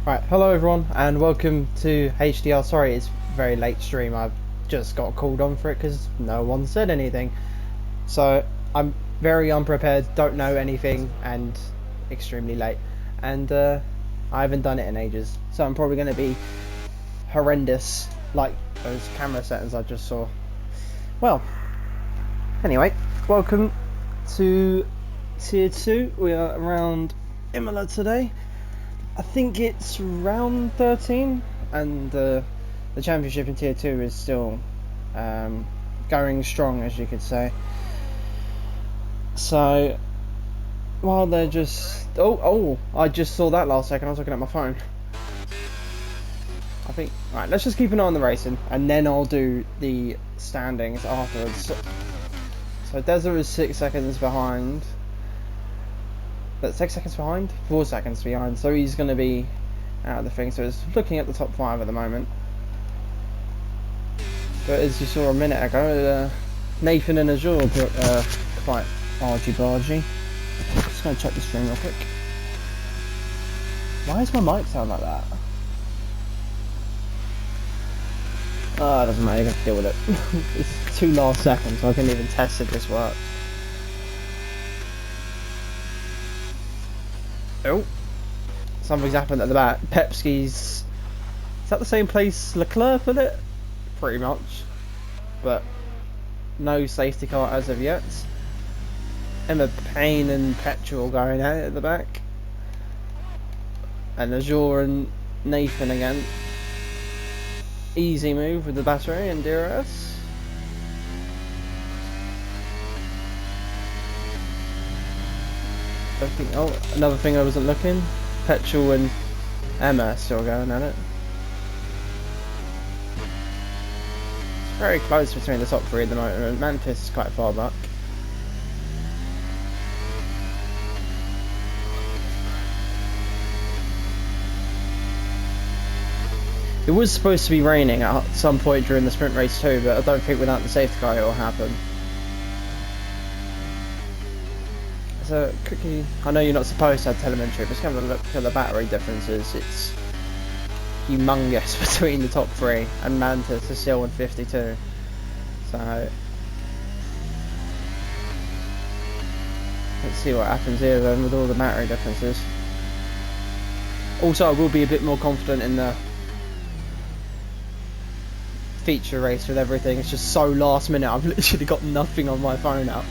Right, hello everyone and welcome to HTR. Sorry it's very late stream, I've just got called on for it because no one said anything. So I'm very unprepared, don't know anything and extremely late. And I haven't done it in ages. So I'm probably going to be horrendous like those camera settings I just saw. Well, anyway, welcome to Tier 2. We are around Imola today. I think it's round 13, and the championship in Tier 2 is still going strong, as you could say. So, while they're just... Oh, I just saw that last second, I was looking at my phone. I think... Right, let's just keep an eye on the racing, and then I'll do the standings afterwards. So Desert is 6 seconds behind. That's 6 seconds behind? 4 seconds behind, so he's going to be out of the thing, so it's looking at the top 5 at the moment. But as you saw a minute ago, Nathan and Azure got quite argy-bargy. Just going to check the stream real quick. Why does my mic sound like that? Oh, it doesn't matter, you have to deal with it. It's 2 last seconds, so I couldn't even test if this works. Oh, something's happened at the back. Pepski's... Is that the same place Leclerc put it? Pretty much. But no safety car as of yet. Emma Payne and Petrol going out at the back. And Azure and Nathan again. Easy move with the battery and DRS. Oh, another thing I wasn't looking. Petrol and Emma still going at it. It's very close between the top 3 at the moment. Mantis is quite far back. It was supposed to be raining at some point during the sprint race too, but I don't think without the safety car it will happen. So quickly, I know you're not supposed to have telemetry, but just have a look at the battery differences. It's humongous between the top 3, and Mantis is still on 52. So let's see what happens here then with all the battery differences. Also, I will be a bit more confident in the feature race with everything. It's just so last minute. I've literally got nothing on my phone out.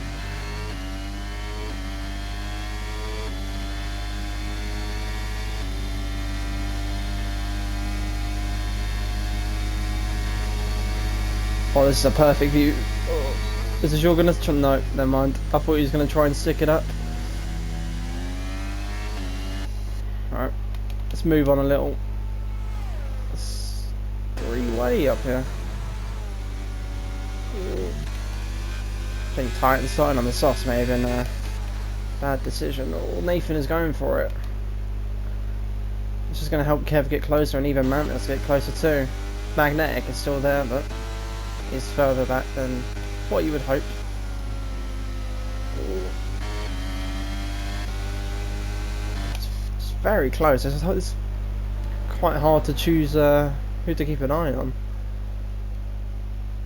Oh, this is a perfect view. Oh. This is you're gonna try. No, never mind. I thought he was gonna try and stick it up. Alright, let's move on a little. It's 3-way up here. I think tight starting on the softs may have been a bad decision. Oh, Nathan is going for it. It's just gonna help Kev get closer, and even Mantis get closer too. Magnetic is still there, but is further back than what you would hope. It's very close. It's quite hard to choose who to keep an eye on.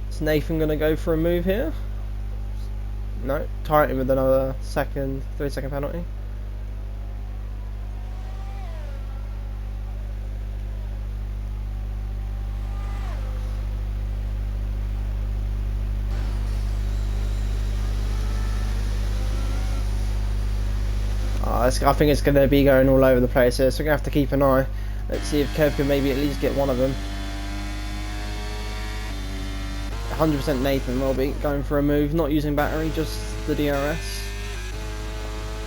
Is Nathan going to go for a move here? No, tighten with another 3-second penalty. I think it's going to be going all over the place here, so we're going to have to keep an eye. Let's see if Kev can maybe at least get one of them. 100% Nathan will be going for a move, not using battery, just the DRS.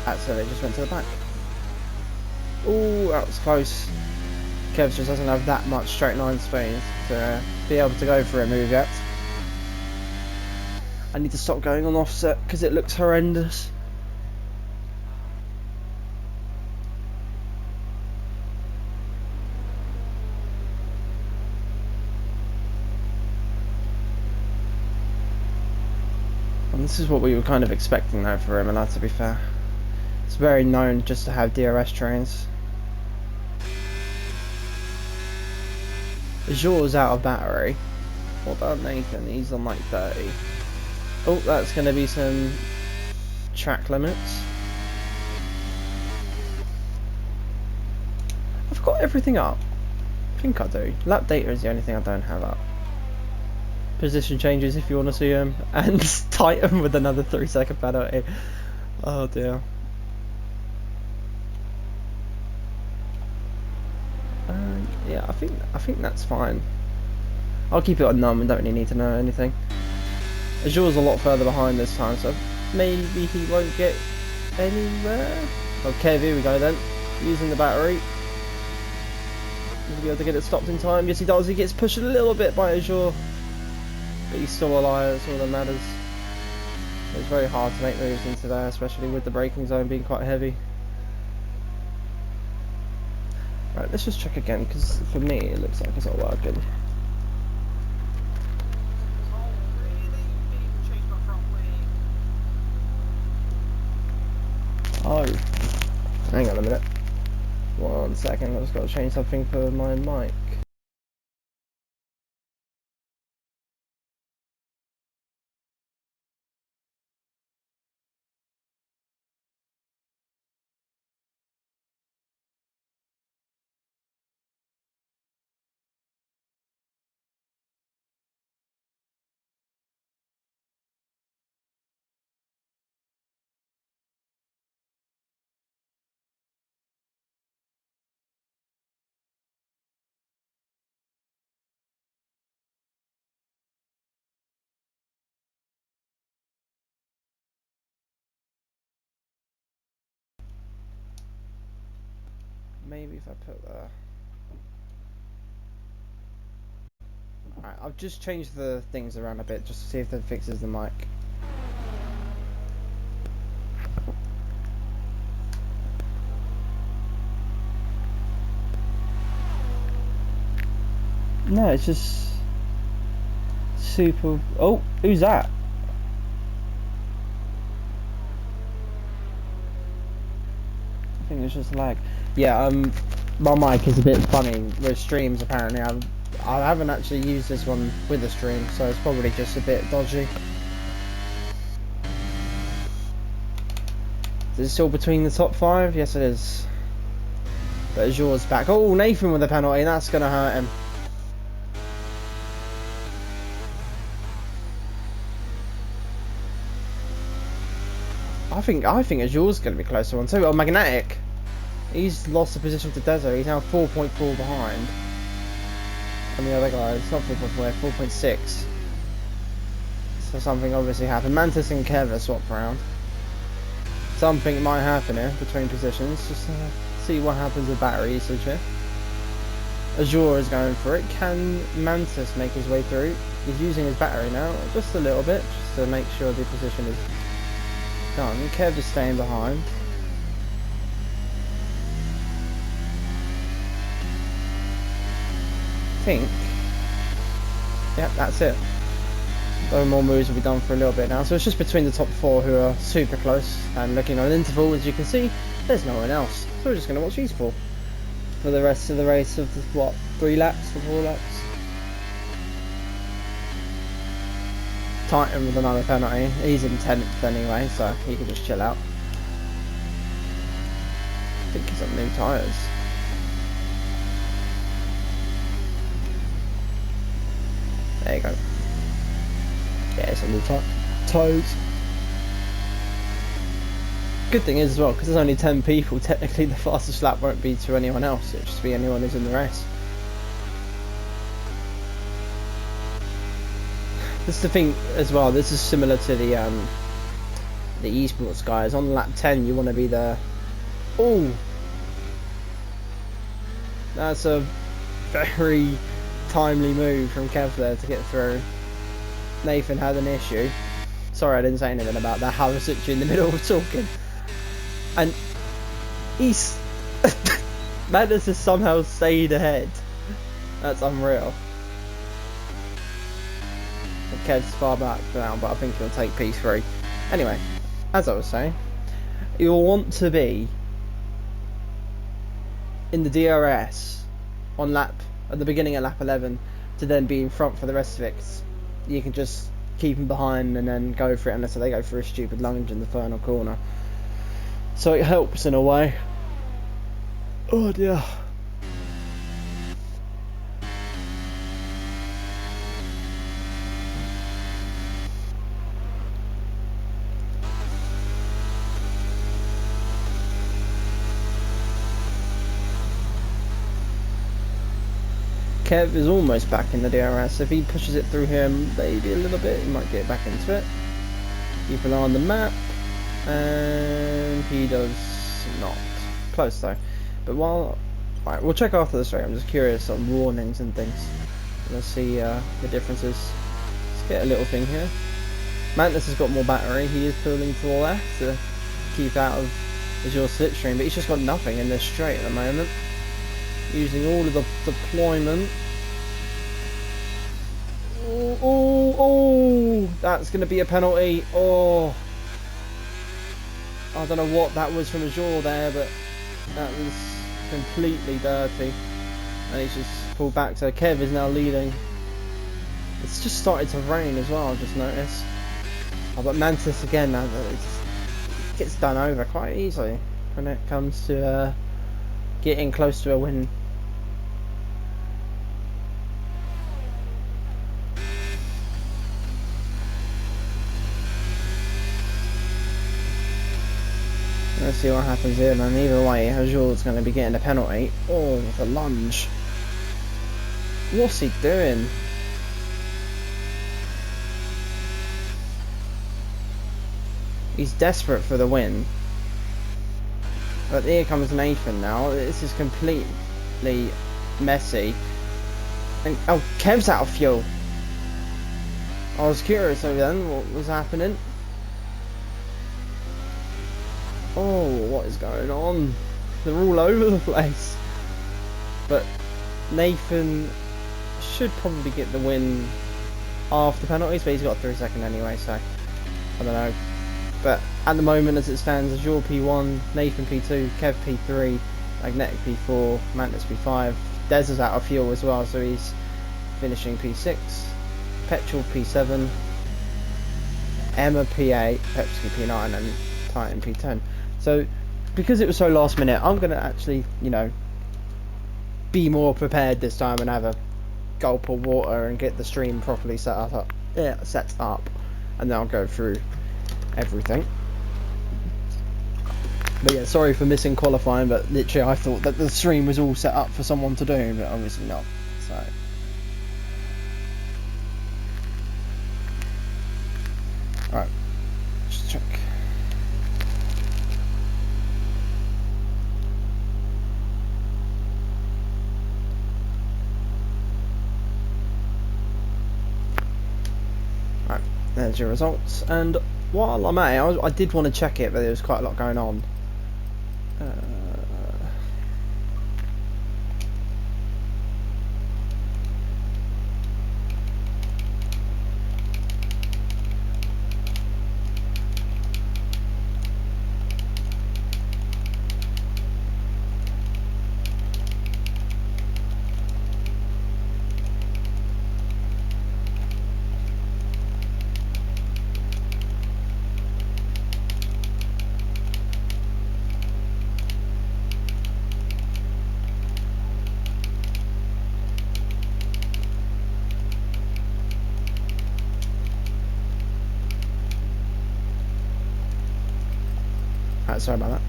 Actually, it just went to the back. Ooh, that was close. Kev just doesn't have that much straight line speed to be able to go for a move yet. I need to stop going on offset because it looks horrendous. And this is what we were kind of expecting though for Imola, to be fair. It's very known just to have DRS trains. Azure's out of battery. What about Nathan? He's on like 30. Oh, that's going to be some track limits. I've got everything up. I think I do. Lap data is the only thing I don't have up. Position changes if you want to see them. And Titan with another 3-second penalty. Oh dear. Yeah, I think that's fine. I'll keep it on none. We don't really need to know anything. Azure's a lot further behind this time, so maybe he won't get anywhere. Okay, here we go then. Using the battery. He'll be able to get it stopped in time. Yes, he does. He gets pushed a little bit by Azure, but he's still alive. That's all that matters. It's very hard to make moves into there, especially with the braking zone being quite heavy. Right, let's just check again, because for me it looks like it's not working. Oh, hang on a minute. 1 second, I've just got to change something for my mic. Maybe if I put the... Alright, I've just changed the things around a bit just to see if that fixes the mic. No, it's just super... Oh, who's that? I think it's just lag. Yeah, my mic is a bit funny with streams apparently. I haven't actually used this one with a stream, so it's probably just a bit dodgy. Is it still between the top 5? Yes it is. But Azure's back. Oh, Nathan with a penalty, that's going to hurt him. I think Azure's going to be close to one too. Oh, Magnetic. He's lost the position to Dezo. He's now 4.4 behind. And the other guy, it's not 4.4, 4.6. So something obviously happened. Mantis and Kev are swapped around. Something might happen here between positions. Just see what happens with battery usage here. Azure is going for it. Can Mantis make his way through? He's using his battery now, just a little bit, just to make sure the position is done. Kev is staying behind. I think. Yep, that's it. No more moves will be done for a little bit now. So it's just between the top 4 who are super close. And looking on an interval, as you can see, there's no one else. So we're just going to watch these 4 for the rest of the race of the, what, 3 laps or 4 laps. Titan with another penalty. He's in 10th anyway, so he can just chill out. I think he's on new tyres. There you go. Yeah, it's on the toes. Good thing is as well, because there's only 10 people, technically the fastest lap won't be to anyone else, it'll just be anyone who's in the race. This is the thing as well, this is similar to the esports guys. On lap 10 you want to be there. Oh! That's a very timely move from Kev there to get through. Nathan had an issue. Sorry I didn't say anything about that. I was literally in the middle of talking. And he's... Madness has somehow stayed ahead. That's unreal. Kev's far back now, but I think he'll take P3. Anyway, as I was saying, you'll want to be in the DRS on lap at the beginning of lap 11 to then be in front for the rest of it. 'Cause you can just keep them behind and then go for it unless they go for a stupid lunge in the final corner. So it helps in a way. Oh dear. Kev is almost back in the DRS. If he pushes it through him maybe a little bit, he might get back into it. Keep an eye on the map, and he does not. Close though. But right, we'll check after this. Right, I'm just curious on warnings and things. Let's see the differences. Let's get a little thing here. Mantis has got more battery. He is pulling to the left to keep out of Azure slipstream, but he's just got nothing in this straight at the moment. Using all of the deployment. Oh, that's going to be a penalty. Oh, I don't know what that was from Azure there, but that was completely dirty. And he's just pulled back, so Kev is now leading. It's just started to rain as well, I've just noticed. Oh, but Mantis again, it gets done over quite easily when it comes to getting close to a win. Let's see what happens here, man. Either way, Azure's going to be getting a penalty. Oh, with a lunge. What's he doing? He's desperate for the win. But here comes Nathan now. This is completely messy. And, oh, Kev's out of fuel. I was curious over then what was happening. Oh, what is going on? They're all over the place. But Nathan should probably get the win after penalties, but he's got 3 seconds anyway, so I don't know. But at the moment, as it stands, Azure P1, Nathan P2, Kev P3, Magnetic P4, Mantis P5. Des is out of fuel as well, so he's finishing P6. Petrol P7, Emma P8, Pepsi P9, and Titan P10. So, because it was so last minute, I'm going to actually, be more prepared this time and have a gulp of water and get the stream properly set up. And then I'll go through everything. But yeah, sorry for missing qualifying, but literally I thought that the stream was all set up for someone to do, but obviously not. So. Alright, just check. Right, there's your results. And while I'm at it, I did want to check it, but there was quite a lot going on. Right, sorry about that.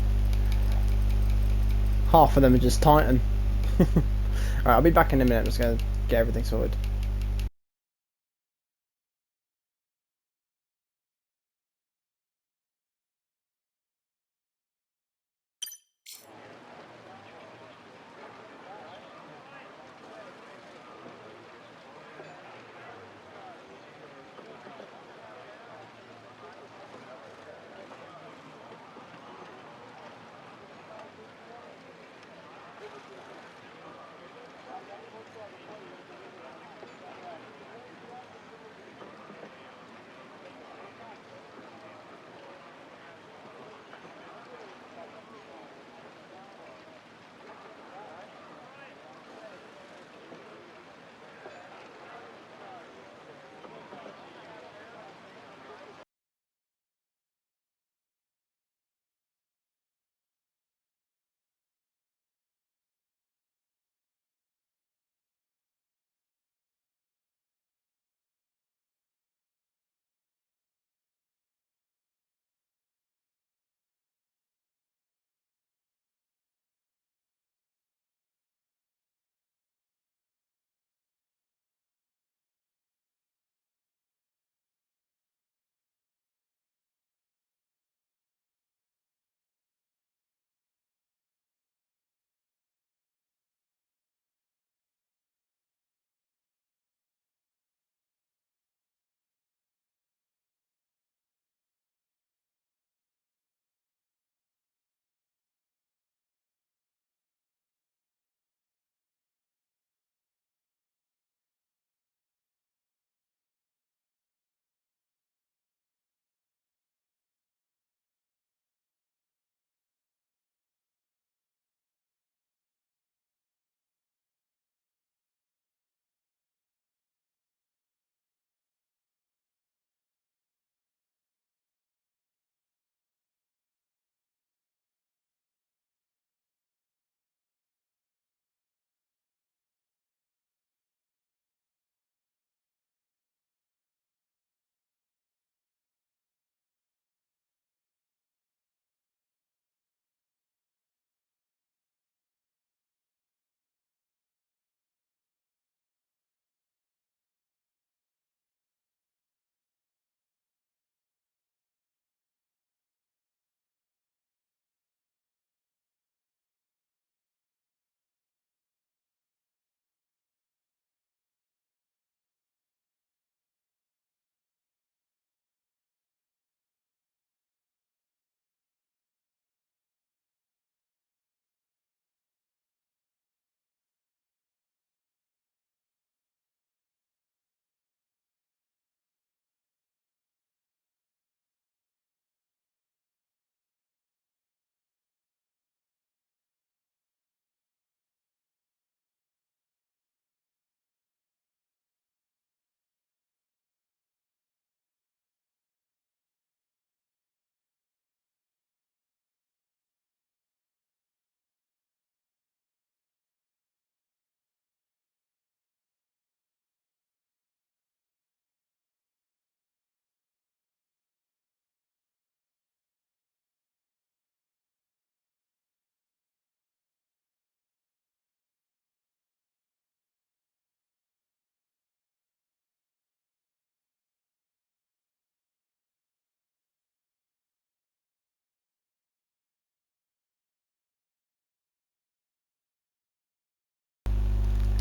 Half of them are just Titan. Alright, I'll be back in a minute. I'm just going to get everything sorted.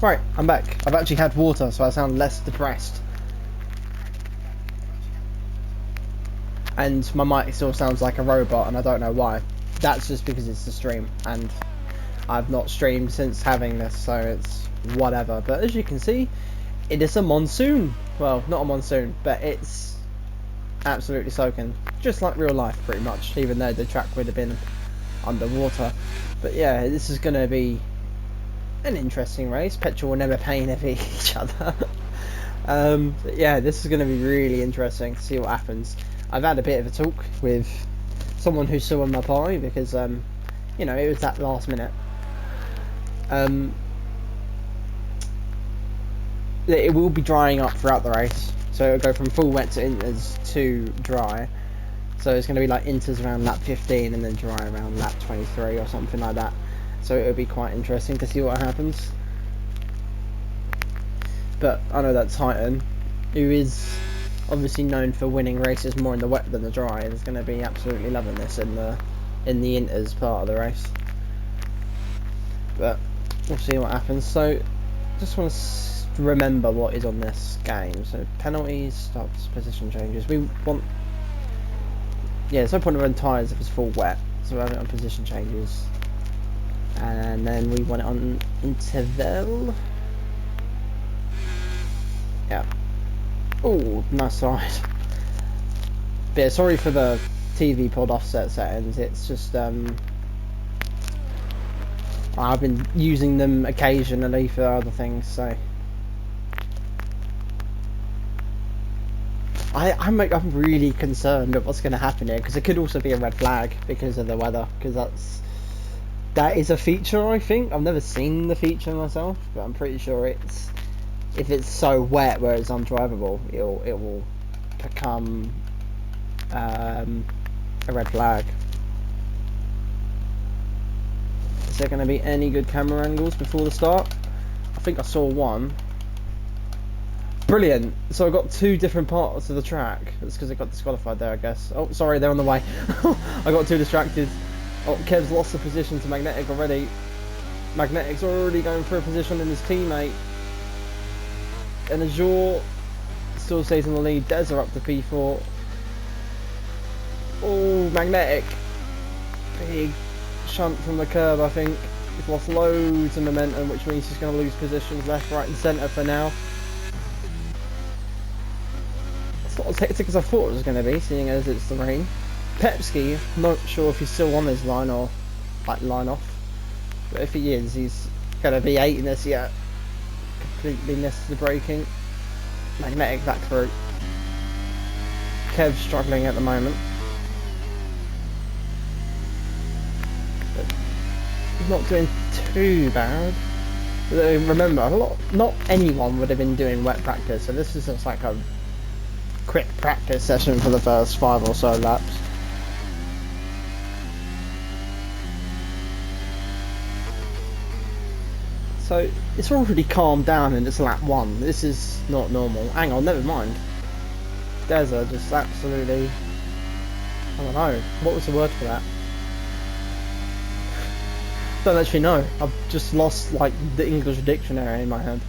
Right, I'm back. I've actually had water, so I sound less depressed. And my mic still sounds like a robot, and I don't know why. That's just because it's the stream, and I've not streamed since having this, so it's whatever. But as you can see, it is a monsoon. Well, not a monsoon, but it's absolutely soaking. Just like real life, pretty much, even though the track would have been underwater. But yeah, this is going to be an interesting race. Petrol will never paint each other. Yeah, this is going to be really interesting to see what happens. I've had a bit of a talk with someone who's still in my party because, you know, it was that last minute. It will be drying up throughout the race, so it'll go from full wet to inters to dry. So it's going to be like inters around lap 15 and then dry around lap 23 or something like that. So it'll be quite interesting to see what happens. But I know that Titan, who is obviously known for winning races more in the wet than the dry, is going to be absolutely loving this in the inters part of the race. But we'll see what happens. So just want to remember what is on this game. So penalties, stops, position changes. We want, yeah, there's no point in running tyres if it's full wet, so we have it on position changes. And then we want it on interval. Yeah. Oh, nice side. But yeah, sorry for the TV pod offset settings. It's just I've been using them occasionally for other things, so I'm really concerned of what's going to happen here, because it could also be a red flag because of the weather, because that is a feature. I think I've never seen the feature myself, but I'm pretty sure it's, if it's so wet where it's undrivable, it will become a red flag. Is there going to be any good camera angles before the start? I think I saw one. Brilliant. So I got two different parts of the track. That's because it got disqualified there, I guess. Oh, sorry, they're on the way. I got too distracted. Oh, Kev's lost the position to Magnetic already. Magnetic's already going for a position in his teammate. And Azure still stays in the lead. Des are up to P4. Oh, Magnetic. Big shunt from the curb, I think. He's lost loads of momentum, which means he's going to lose positions left, right and centre for now. It's not as hectic as I thought it was going to be, seeing as it's the rain. Pepsi, not sure if he's still on his line or like line off, but if he is, he's going to be 8 in this yet. Completely missed the braking. Magnetic back through. Kev struggling at the moment, but he's not doing too bad. Remember, not anyone would have been doing wet practice, so this is just like a quick practice session for the first 5 or so laps. So it's already calmed down and it's lap 1. This is not normal. Hang on, never mind. Deza just absolutely, I don't know, what was the word for that? Don't actually know. I've just lost like the English dictionary in my head.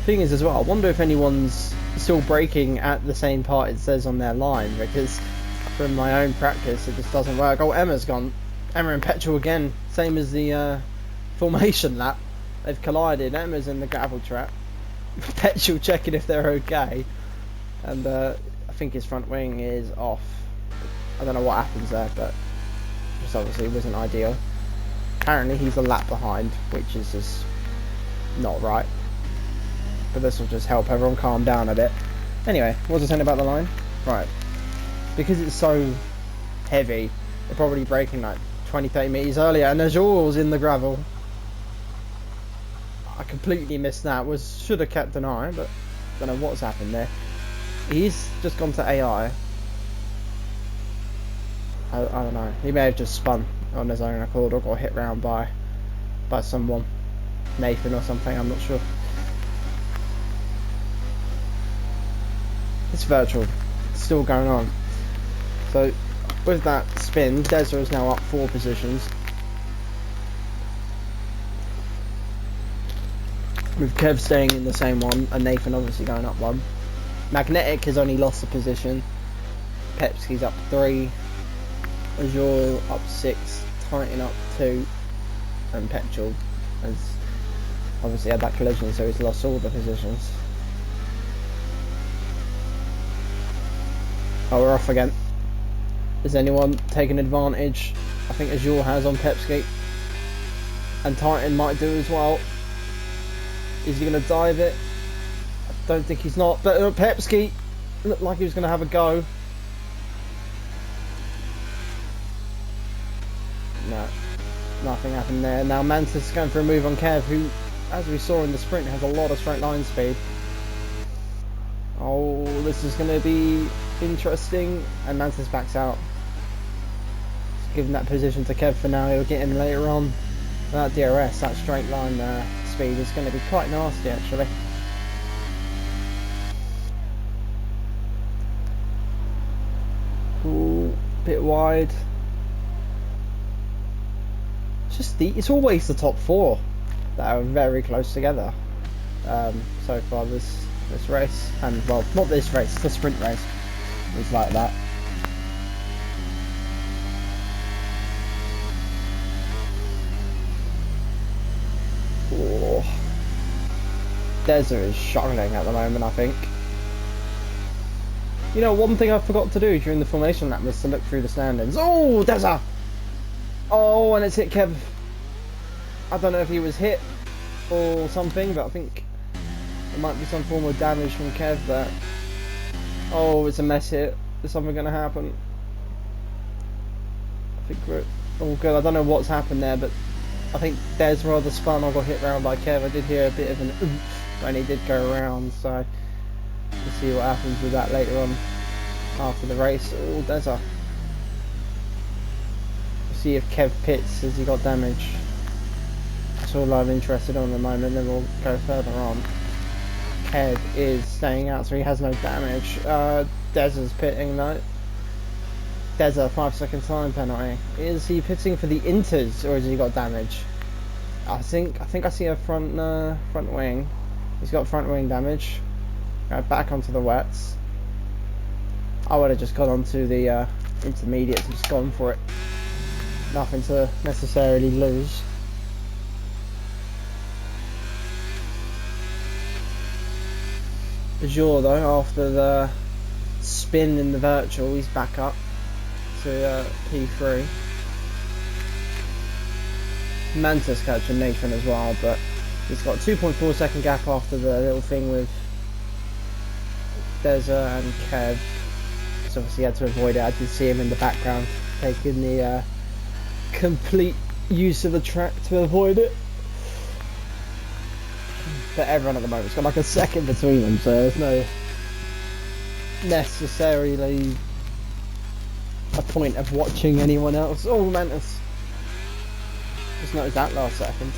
Thing is as well, I wonder if anyone's still braking at the same part it says on their line, because from my own practice it just doesn't work. Oh, Emma's gone. Emma and Petrol again, same as the formation lap. They've collided. Emma's in the gravel trap. Petrol checking if they're okay, and I think his front wing is off. I don't know what happens there, but just obviously wasn't ideal. Apparently he's a lap behind, which is just not right. But this will just help everyone calm down a bit. Anyway, what was I saying about the line? Right, because it's so heavy, they're probably braking like 20-30 metres earlier, and Azure's in the gravel. I completely missed that. Should have kept an eye, but don't know what's happened there. He's just gone to AI. I don't know. He may have just spun on his own accord or got hit round by someone, Nathan or something. I'm not sure. It's virtual. It's still going on. So with that spin, Deza is now up 4 positions. with Kev staying in the same one and Nathan obviously going up one. Magnetic has only lost a position. Pepsi's up 3. Azure up 6. Titan up 2. And Petrol has obviously had that collision, so he's lost all the positions. Oh, we're off again. Is anyone taking advantage? I think Azure has on Pepsi. And Titan might do as well. Is he going to dive it? I don't think he's not. But Pepsi looked like he was going to have a go. No, nothing happened there. Now Mantis is going for a move on Kev, who, as we saw in the sprint, has a lot of straight line speed. Oh, this is going to be interesting. And Mantis backs out. Just giving that position to Kev for now. He'll get him later on. That DRS, that straight line speed is going to be quite nasty actually. Ooh, bit wide. It's always the top 4 that are very close together so far this race, and well, not this race, the sprint race was like that. Oh. Deza is struggling at the moment, I think. You know, one thing I forgot to do during the formation lap was to look through the standings. Oh, Deza! Oh, and it's hit Kev. I don't know if he was hit or something, but I think there might be some form of damage from Kev there. Oh, it's a mess hit. Is something going to happen? I think we're all good. I don't know what's happened there, but I think Des rather spun or got hit round by Kev. I did hear a bit of an oomph when he did go around, so we'll see what happens with that later on after the race. Oh, Deza. We'll see if Kev pits. Has he got damage? That's all I'm interested on at the moment, then we'll go further on. Kev is staying out, so he has no damage. Deza's pitting though. Deza, 5 second time penalty. Is he pitting for the inters or has he got damage? I think I see a front wing. He's got front wing damage. Go back onto the wets. I would have just gone onto the intermediates and just gone for it. Nothing to necessarily lose. Azure though, after the spin in the virtual, he's back up to P3. Mantis catching Nathan as well, but he's got 2.4 second gap after the little thing with Deza and Kev. So obviously he had to avoid it. I did see him in the background taking the complete use of the track to avoid it. But everyone at the moment's got like a second between them, so there's no necessarily a point of watching anyone else. Oh, Mantis. Just noticed that last second.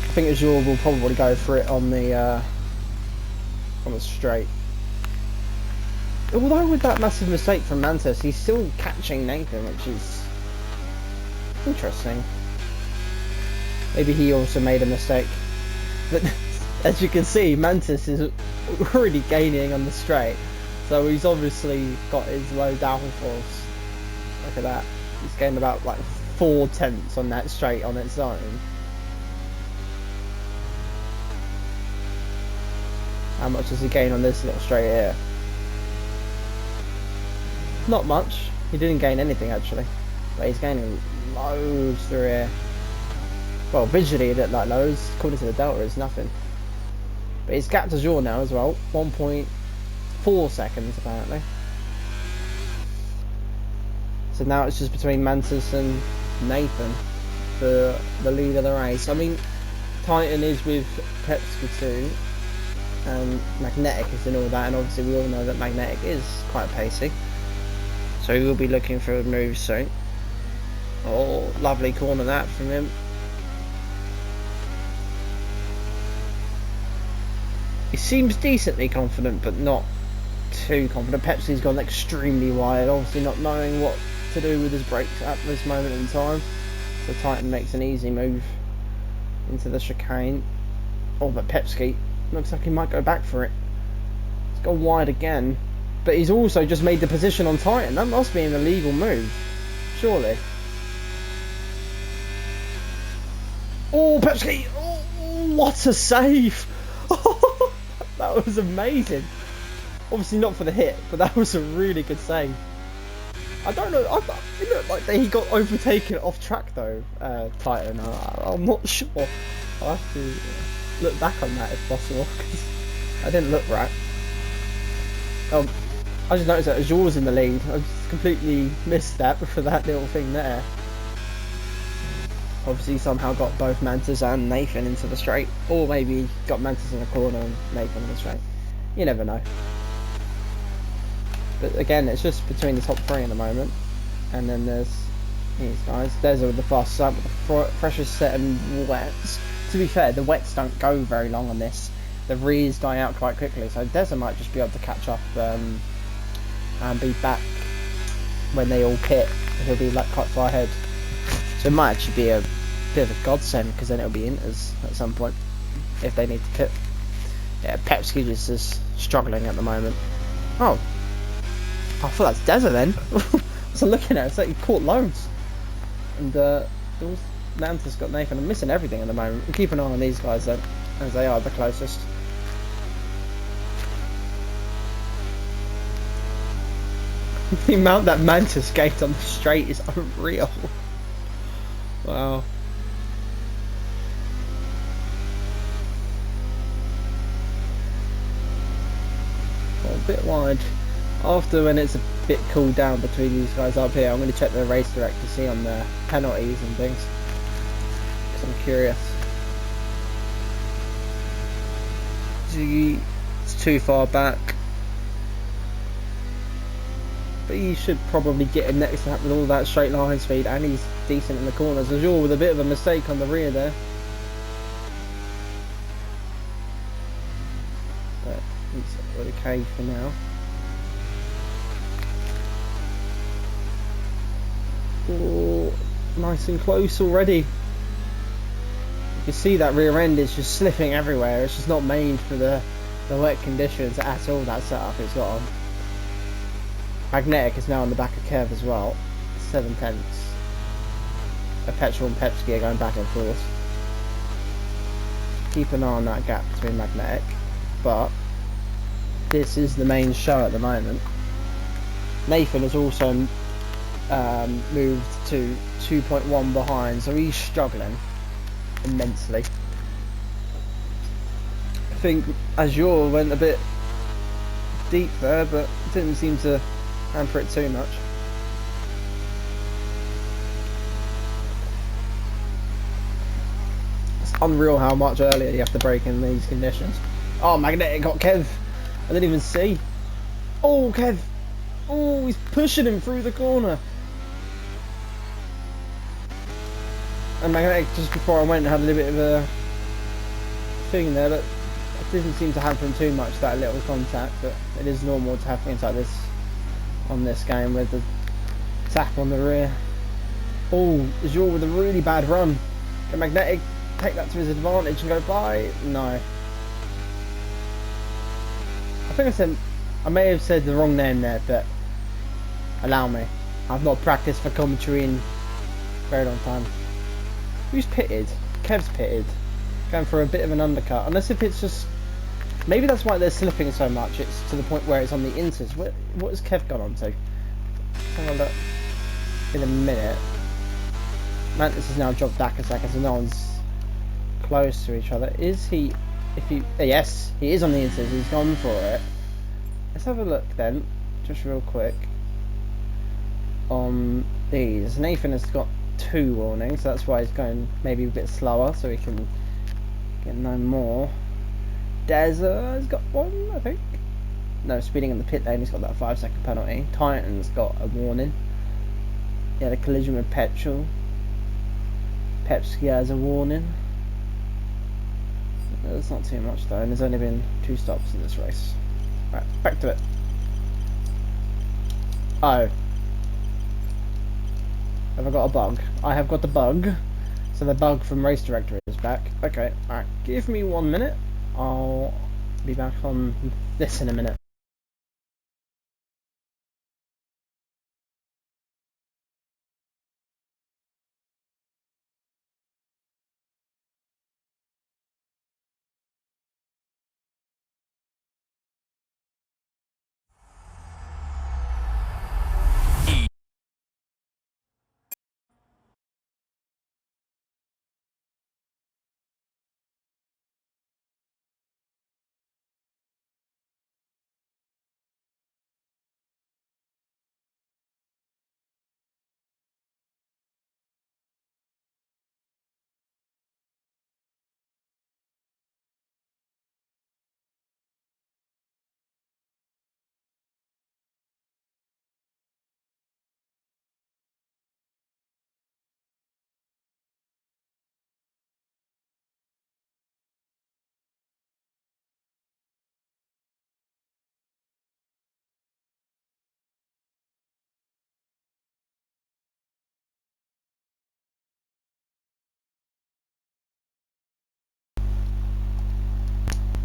I think Azure will probably go for it on the straight. Although with that massive mistake from Mantis, he's still catching Nathan, which is interesting. Maybe he also made a mistake. But as you can see, Mantis is already gaining on the straight. So he's obviously got his low downforce. Look at that. He's gained about like 4/10 on that straight on its own. How much does he gain on this little straight here? Not much. He didn't gain anything actually. But he's gaining loads through here. Well, visually it looked like loads. According to the delta, it's nothing. But he's gapped Azure now as well. 1.4 seconds apparently. So now it's just between Mantis and Nathan for the lead of the race. I mean, Titan is with Pepsi 2 and Magnetic is in all that, and obviously we all know that Magnetic is quite pacey. So he will be looking for a move soon. Oh, lovely corner that from him. He seems decently confident, but not too confident. Pepsi's gone extremely wide, obviously not knowing what to do with his brakes at this moment in time. So Titan makes an easy move into the chicane. Oh, but Pepski looks like he might go back for it. He's gone wide again. But he's also just made the position on Titan. That must be an illegal move. Surely. Oh, Pepsi! Oh, what a save! That was amazing. Obviously not for the hit, but that was a really good save. I don't know. It looked like he got overtaken off track though, Titan. I'm not sure. I'll have to look back on that if possible, because I didn't look right. I just noticed that Azur's in the lead. I just completely missed that for that little thing there. Obviously somehow got both Mantis and Nathan into the straight. Or maybe got Mantis in the corner and Nathan in the straight. You never know. But again, it's just between the top three at the moment. And then there's these guys. There's the fastest up with the freshest set and wets. To be fair, the wets don't go very long on this. The rears die out quite quickly. So Deza might just be able to catch up and be back when they all pit. He'll be like quite far ahead. So it might actually be a bit of a godsend, because then it'll be Inters at some point if they need to pit. Yeah, Pepsi just is struggling at the moment. Oh, I thought that's Deza then. So looking at it, it's like he caught loads. And Mantis got Nathan. I'm missing everything at the moment. We'll keep an eye on these guys then, as they are the closest. The amount that Mantis gained on the straight is unreal. Wow. Well, a bit wide. After, when it's a bit cooled down between these guys up here, I'm going to check the race director to see on the penalties and things, because I'm curious. It's too far back, but he should probably get him next to that with all that straight line speed, and he's decent in the corners. Azure with a bit of a mistake on the rear there, but he's okay for now. Oh, nice and close already. You can see that rear end is just slipping everywhere. It's just not made for the wet conditions at all, that setup it's got on. Magnetic is now on the back of Kev as well. 7/10. A Petrol and Pepsi are going back and forth. Keep an eye on that gap between Magnetic, but this is the main show at the moment. Nathan has also moved to 2.1 behind, so he's struggling immensely. I think Azure went a bit deep there, but didn't seem to hamper it too much. It's unreal how much earlier you have to brake in these conditions. Oh, Magnetic got Kev. I didn't even see. Oh, Kev. Oh, he's pushing him through the corner. And Magnetic, just before I went, had a little bit of a thing there, but it didn't seem to hamper him too much, that little contact. But it is normal to have things like this on this game with the tap on the rear. Oh, Azure with a really bad run. Can Magnetic take that to his advantage and go by? No. I think I may have said the wrong name there, but allow me. I've not practiced for commentary in a very long time. Who's pitted? Kev's pitted. Going for a bit of an undercut. Unless if it's just... Maybe that's why they're slipping so much. It's to the point where it's on the inters. What has Kev gone on to? Let's have a look in a minute. Mantis has now dropped back a second, so no one's close to each other. Is he... yes, he is on the inters. He's gone for it. Let's have a look then, just real quick, on these. Nathan has got 2 warnings, so that's why he's going maybe a bit slower, so he can get no more. Deza has got 1, I think. No, speeding in the pit lane, he's got that 5-second penalty. Titan's got a warning. He had a collision with Petrol. Pepsi has a warning. That's not too much though, and there's only been 2 stops in this race. Right, back to it. Oh. Have I got a bug? I have got the bug. So the bug from Race Director is back. Okay, alright. Give me 1 minute. I'll be back on this in a minute.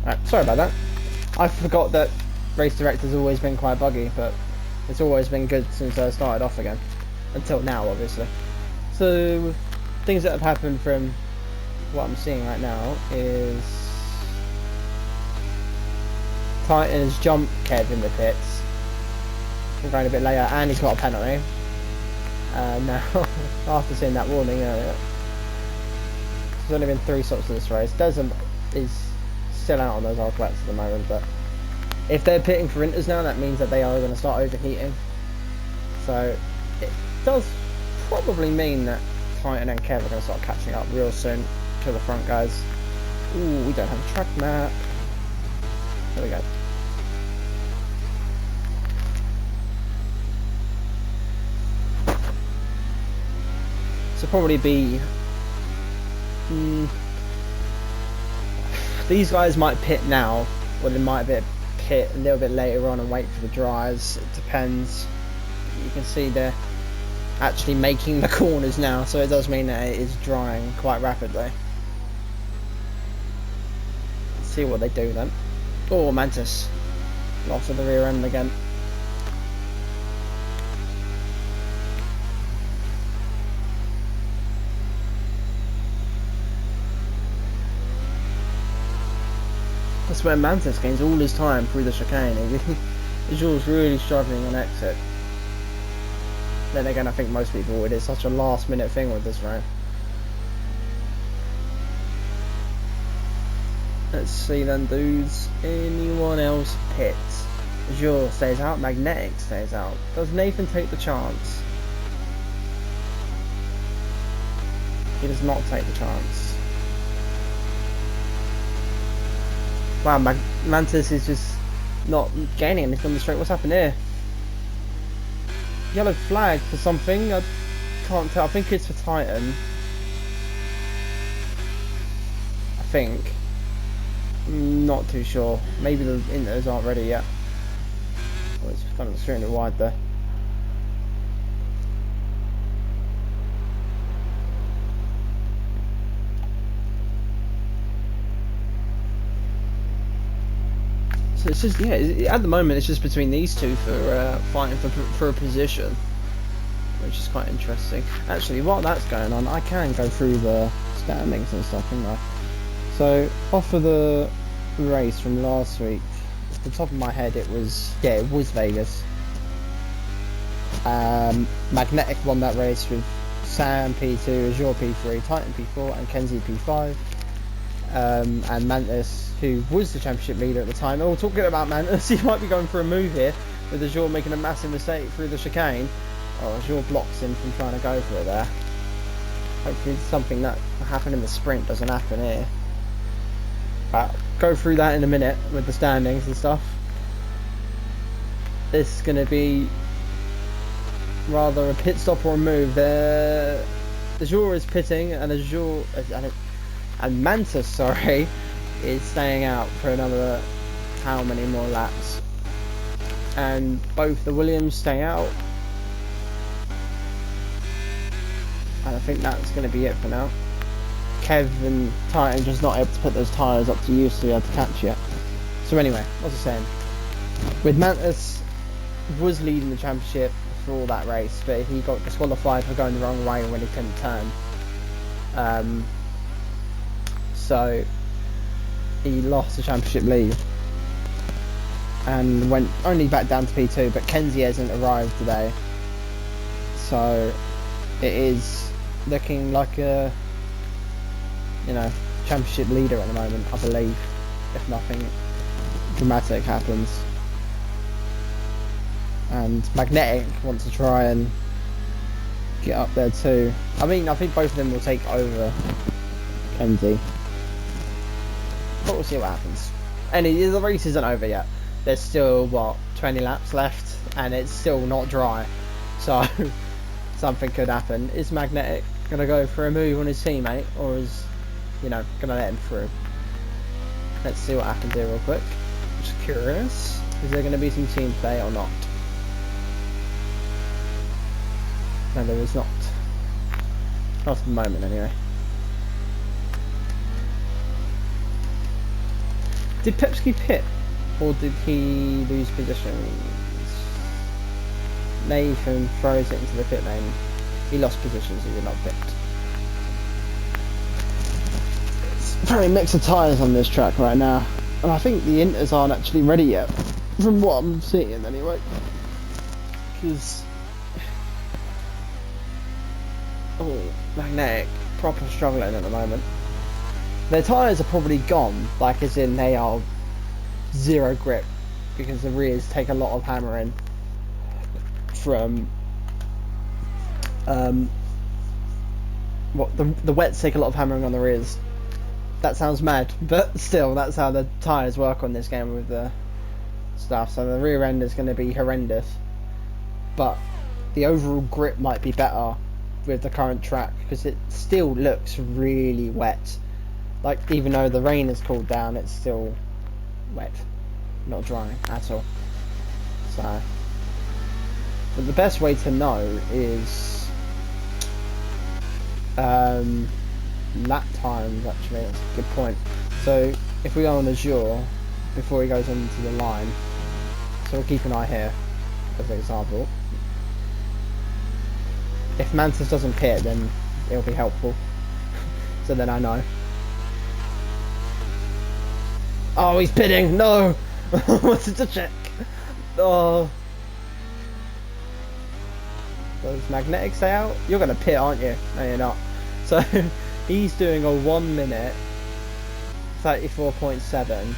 Alright, sorry about that. I forgot that Race Director's always been quite buggy, but it's always been good since I started off again. Until now, obviously. So, things that have happened from what I'm seeing right now is Titan has jumped Kev in the pits. I'm going a bit later, and he's got a penalty. Now, after seeing that warning earlier, there's only been 3 stops of this race. Desmond is still out on those old flats at the moment, but if they're pitting for inters now, that means that they are going to start overheating. So it does probably mean that Titan and Kev are going to start catching up real soon to the front guys. Ooh, we don't have a track map. There we go. So probably be these guys might pit now, or they might pit a little bit later on and wait for the dryers. It depends. You can see they're actually making the corners now, so it does mean that it is drying quite rapidly. Let's see what they do then. Oh, Mantis lost at the rear end again. That's where Mantis gains all his time through the chicane. Jules really struggling on exit. Then again, I think most people, it is such a last minute thing with this round. Let's see then, dudes. Anyone else pits? Jules stays out, Magnetic stays out. Does Nathan take the chance? He does not take the chance. Wow, Mantis is just not gaining anything on the straight. What's happened here? Yellow flag for something. I can't tell. I think it's for Titan. I think. Not too sure. Maybe the inters aren't ready yet. Oh, it's kind of extremely wide there. So it's just, yeah, at the moment it's just between these two for fighting for a position, which is quite interesting. Actually, while that's going on, I can go through the standings and stuff, can't I? So, off of the race from last week, off the top of my head, it was Vegas. Magnetic won that race with Sam P2, Azure P3, Titan P4, and Kenzie P5. And Mantis, who was the championship leader at the time. Oh, talking about Mantis, he might be going for a move here, with Azure making a massive mistake through the chicane. Oh, Azure blocks him from trying to go for it there. Hopefully something that happened in the sprint doesn't happen here. Go through that in a minute with the standings and stuff. This is going to be rather a pit stop or a move. Azure is pitting, and and Mantis, sorry, is staying out for another how many more laps. And both the Williams stay out. think that's going to be it for now. Kev and Titan just not able to put those tyres up to use, so he had to catch it. So anyway, what was I saying? With Mantis was leading the championship for that race, but he got disqualified for going the wrong way when he couldn't turn. So he lost the championship lead and went only back down to P2, but Kenzie hasn't arrived today, so it is looking like a, you know, championship leader at the moment, I believe, if nothing dramatic happens. And Magnetic wants to try and get up there too. I mean, I think both of them will take over Kenzie, but we'll see what happens. And the race isn't over yet. There's still, what, 20 laps left, and it's still not dry, so something could happen. Is Magnetic going to go for a move on his teammate, or is, you know, going to let him through? Let's see what happens here real quick. Just curious, is there going to be some team play or not? No, there is not. Not at the moment, anyway. Did Pepsi pit, or did he lose positions? Nathan throws it into the pit lane. He lost positions, he did not pit. It's very mixed of tyres on this track right now, and I think the Inters aren't actually ready yet, from what I'm seeing anyway. Because Magnetic proper struggling at the moment. Their tyres are probably gone, like as in they are zero grip, because the rears take a lot of hammering from the wets take a lot of hammering on the rears. That sounds mad, but still, that's how the tyres work on this game with the stuff. So the rear end is going to be horrendous, but the overall grip might be better with the current track, because it still looks really wet. Like, even though the rain has cooled down, it's still wet, not drying at all. So, but the best way to know is lap times, actually. That's a good point. So if we go on Azure before he goes onto the line, so we'll keep an eye here as an example. If Mantis doesn't pit, then it'll be helpful. So then I know. Oh, he's pitting! No! I wanted to check. Oh. Does Magnetic stay out? You're gonna pit, aren't you? No, you're not. So he's doing a 1 minute 34.7,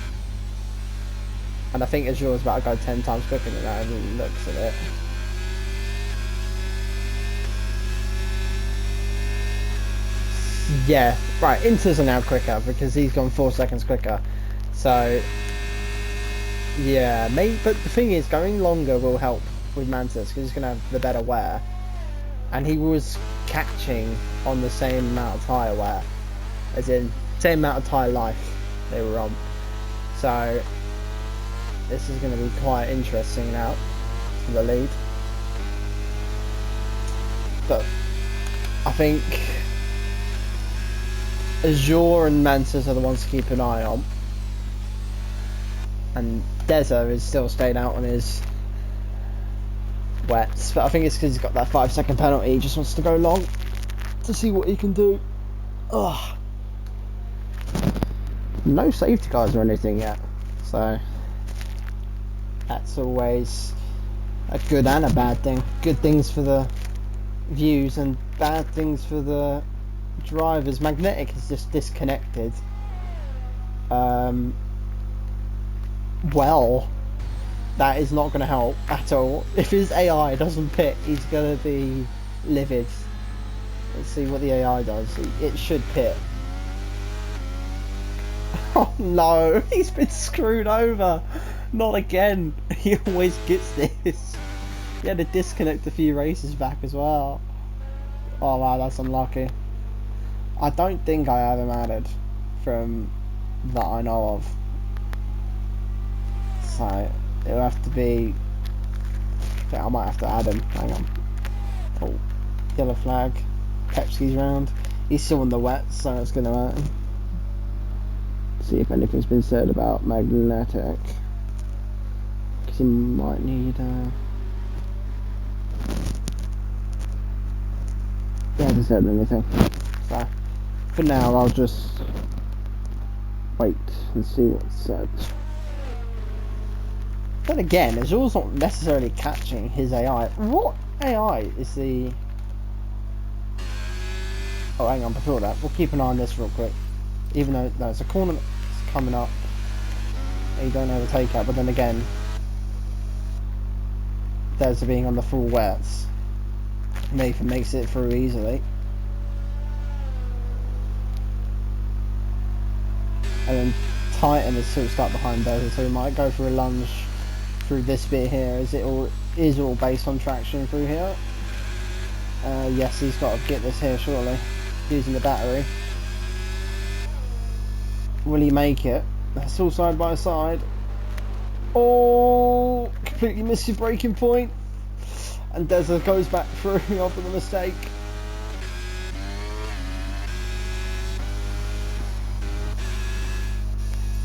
and I think Azure's about to go 10 times quicker than that. It looks at it. Yeah, right. Inters are now quicker because he's gone 4 seconds quicker. So yeah, maybe. But the thing is, going longer will help with Mantis because he's gonna have the better wear, and he was catching on the same amount of tyre wear, as in same amount of tyre life they were on. So this is going to be quite interesting now for the lead. But I think Azure and Mantis are the ones to keep an eye on, and Deza is still staying out on his wets, but I think it's because he's got that 5-second penalty. He just wants to go long to see what he can do. Ugh. No safety cars or anything yet, so that's always a good and a bad thing. Good things for the views and bad things for the drivers. Magnetic is just disconnected. Well, that is not going to help at all. If his AI doesn't pit, he's going to be livid. Let's see what the AI does. It should pit. Oh no, he's been screwed over. Not again. He always gets this. He had to disconnect a few races back as well. Oh wow, that's unlucky. I don't think I have him added from that I know of. So it'll have to be. I might have to add him. Hang on. Oh, yellow flag. Pepsi's round. He's still on the wet, so it's gonna see if anything's been said about magnetic. Because he might need. He hasn't said anything. So for now, I'll just wait and see what's said. Then again, Azul's not necessarily catching his AI. What AI is the... Oh, hang on, before that, we'll keep an eye on this real quick. Even though there's a corner that's coming up, you don't have a takeout, but then again, there's being on the full wets. Nathan makes it through easily. And then Titan is still stuck behind Desert, so he might go for a lunge through this bit here. Is all based on traction through here? Yes, he's got to get this here surely, using the battery. Will he make it? They're still side by side. Oh, completely missed your braking point. And Desert goes back through after the mistake.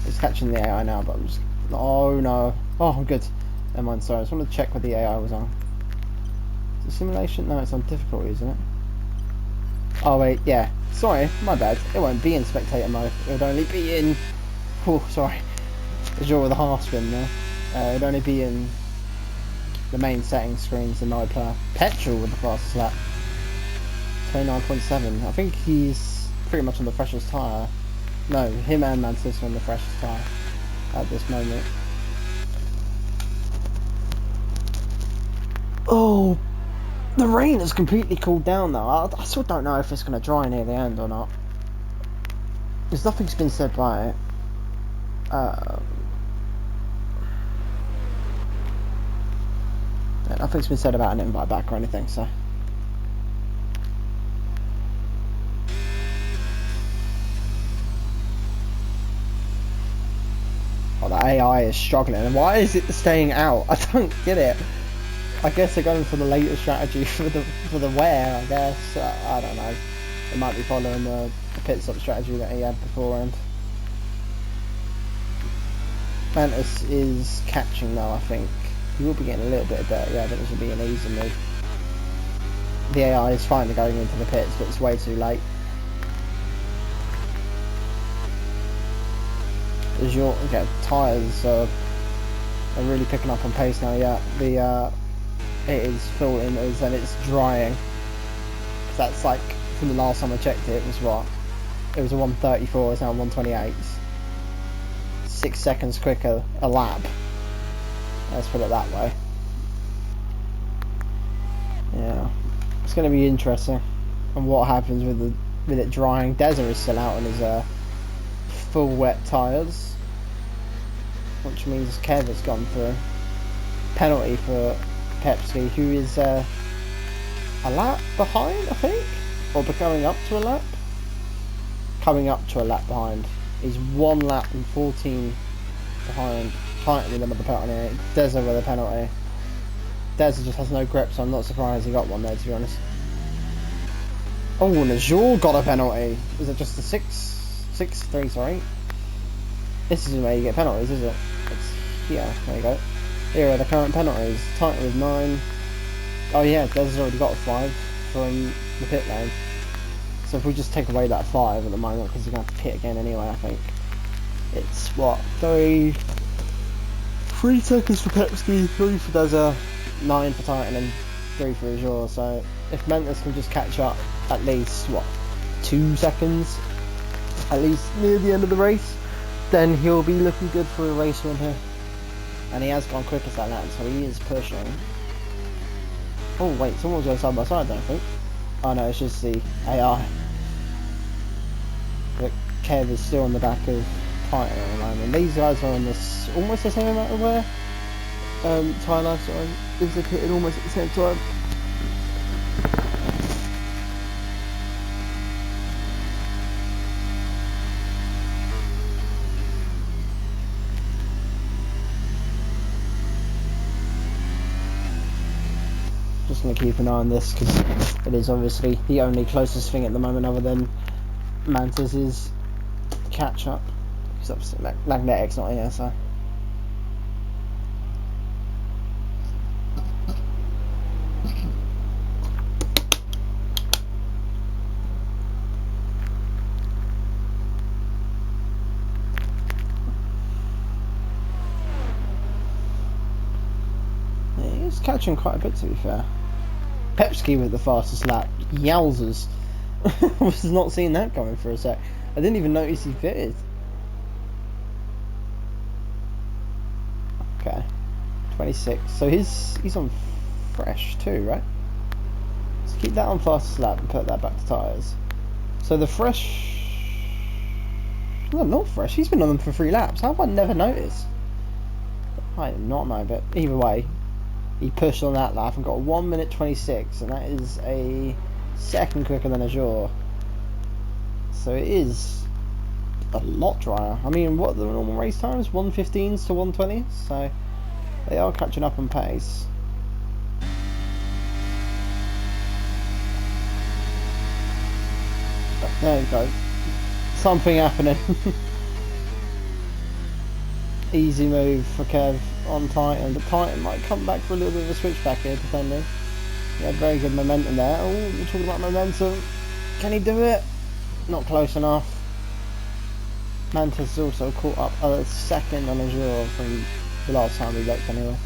He's catching the AI now, but I'm just... Oh no. Oh, I'm good. Never mind, sorry. I just wanted to check what the AI was on. Is it simulation? No, it's on difficulty, isn't it? Oh wait, yeah. Sorry, my bad. It won't be in spectator mode. It would only be in... Oh, sorry. Azure with a half spin there. It would only be in the main settings screens, the NIPA. Petrol with the fastest lap. 29.7. I think he's pretty much on the freshest tyre. No, him and Manchester on the freshest tyre at this moment. Oh, the rain has completely cooled down though. I still don't know if it's going to dry near the end or not. Because nothing's been said by it. Nothing's been said about an invite back or anything, so. Oh, the AI is struggling. And why is it staying out? I don't get it. I guess they're going for the later strategy for the wear, I guess. I don't know. They might be following the pit stop strategy that he had beforehand. Mantis is catching though, I think. He will be getting a little bit of dirt. Yeah, I think this will be an easy move. The AI is finally going into the pits, but it's way too late. As your tyres are really picking up on pace now. Yeah, it is full in and it's drying. That's like from the last time I checked it was what? It was a 134. It's now 128. 6 seconds quicker a lap. Let's put it that way. Yeah, it's going to be interesting, and what happens with it drying. Desert is still out on his full wet tyres, which means Kev has gone for penalty for Pepsi, who is a lap behind, I think, or going up to a lap. Coming up to a lap behind. He's 1 lap and 14 behind. Titan with another penalty. Desert with a penalty. Desert just has no grip, so I'm not surprised he got one there, to be honest. Oh, Najul got a penalty. Is it just a 6-3, sorry? This is where you get penalties, is it? It's here. There you go. Here are the current penalties. Titan with 9. Oh yeah, Desert's already got a 5 from the pit lane. So if we just take away that 5 at the moment, because he's going to have to pit again anyway, I think. It's what? 3 seconds for Pepsi, 3 for Desert, 9 for Titan, and 3 for Azure. So if Mentis can just catch up at least, what, 2 seconds? At least near the end of the race, then he'll be looking good for a race win here. And he has gone quicker that lap, so he is pushing. Oh wait, someone's going side by side, I think. Oh no, it's just the AI. But Kev is still on the back of Titan at the moment. These guys are on this almost the same amount of wear. Tyler, sorry, is they pitted almost at the same time. just going to keep an eye on this because it is obviously the only closest thing at the moment other than Mantis' catch up. Because obviously Magnetic's not here, so. He's catching quite a bit, to be fair. Pepsi with the fastest lap. Yowzers. I was not seeing that coming for a sec. I didn't even notice he fitted. Okay. 26. So he's on fresh too, right? Let's keep that on fastest lap and put that back to tyres. So the fresh... No, not fresh. He's been on them for 3 laps. How have I never noticed? I do not know, but either way, he pushed on that lap and got 1 minute 26, and that is a second quicker than Azure. So it is a lot drier. I mean, what are the normal race times? 1:15s to 1:20s, so they are catching up on pace. But there you go. Something happening. Easy move for Kev on Titan, but Titan might come back for a little bit of a switchback here, depending. He had very good momentum there. Oh, we're talking about momentum. Can he do it? Not close enough. Mantis is also caught up a second on Azure from the last time we looked, anyway.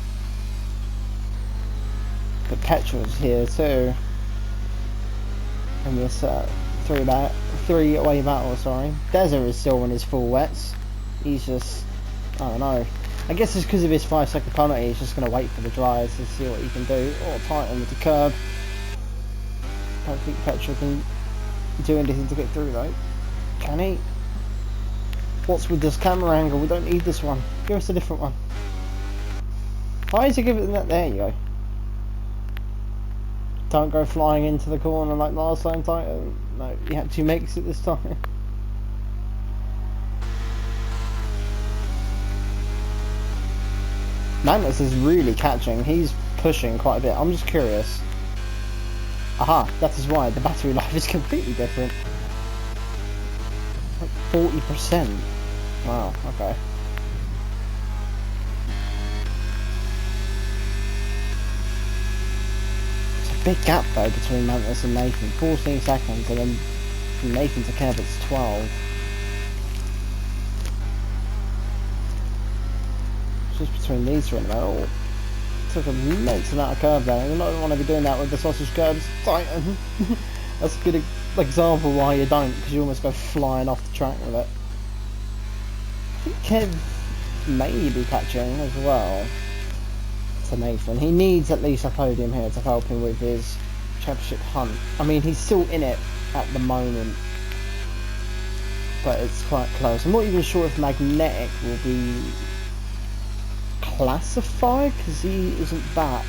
But Petrol's here too. And this three-way battle, sorry. Desert is still on his full wets. He's just, I don't know. I guess it's because of his 5-second penalty. He's just going to wait for the dryers to see what he can do. Or Titan with the curb. I don't think Petrol can do anything to get through though. Can he? What's with this camera angle? We don't need this one. Give us a different one. Why is he giving that? There you go. Don't go flying into the corner like last time, Titan. No, he actually makes it this time. Magnus is really catching. He's pushing quite a bit. I'm just curious. Aha, that is why the battery life is completely different. Like 40%. Wow, okay. It's a big gap though between Magnus and Nathan. 14 seconds, and then from Nathan to Kev it's 12. Just between these two in the middle. Took an immense amount of curve there. You don't want to be doing that with the sausage curbs. Titan. That's a good example why you don't, because you almost go flying off the track with it. I think Kev may be catching as well to Nathan. He needs at least a podium here to help him with his championship hunt. I mean, he's still in it at the moment, but it's quite close. I'm not even sure if Magnetic will be classified because he isn't back.